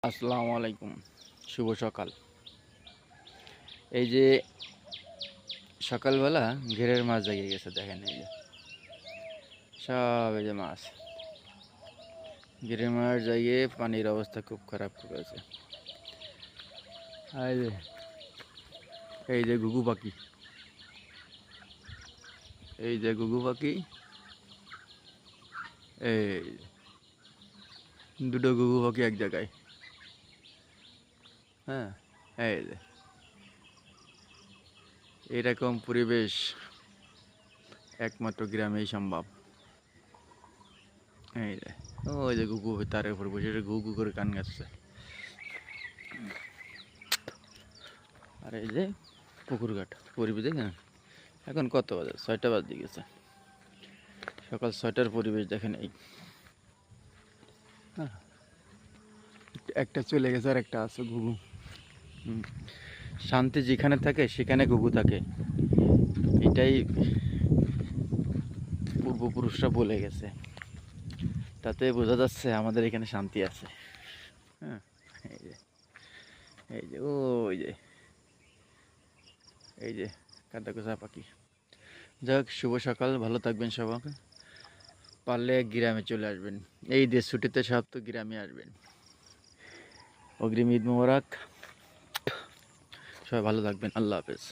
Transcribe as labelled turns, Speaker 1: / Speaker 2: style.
Speaker 1: আসসালামু আলাইকুম, শুভ সকাল। এই যে সকালবেলা ঘেরের মাছ জেগে গেছে, দেখেন এই যে সব এই যে মাছ, ঘেরের মাছ জেগে পানির অবস্থা খুব খারাপ করেছে। এই যে ঘুঘু পাখি, এই যে ঘুঘু পাখি, এই দুটো ঘুঘু পাখি এক জায়গায়। হ্যাঁ, এই যে এরকম পরিবেশ একমাত্র গ্রামেই সম্ভব। এই যে ওই যে ঘুঘু তার উপর বসে ঘুঘু করে গান গাচ্ছে। আর এই যে পুকুর ঘাট পরিবেশ দেখেন, এখন কত বাজে? 6টা বাজে গেছে। সকাল 6টার পরিবেশ দেখেন। এই একটা চলে গেছে আর একটা আছে ঘুঘু। শান্তি যেখানে থাকে সেখানে ঘুঘু থাকে, এটাই পূর্বপুরুষরা বলে গেছে। তাতে বোঝা যাচ্ছে আমাদের এখানে শান্তি আছে। হ্যাঁ, এই যে এই যে ওই যে এই যে কাদাকোসা পাখি। যাক, শুভ সকাল, ভালো থাকবেন সবাই। পারলে গ্রামে চলে আসবেন, এই দেশ ছুটিতে সব তো গ্রামে আসবেন। অগ্রিম ঈদ মোবারক, সবাই ভালো থাকবেন, আল্লাহ হাফেজ।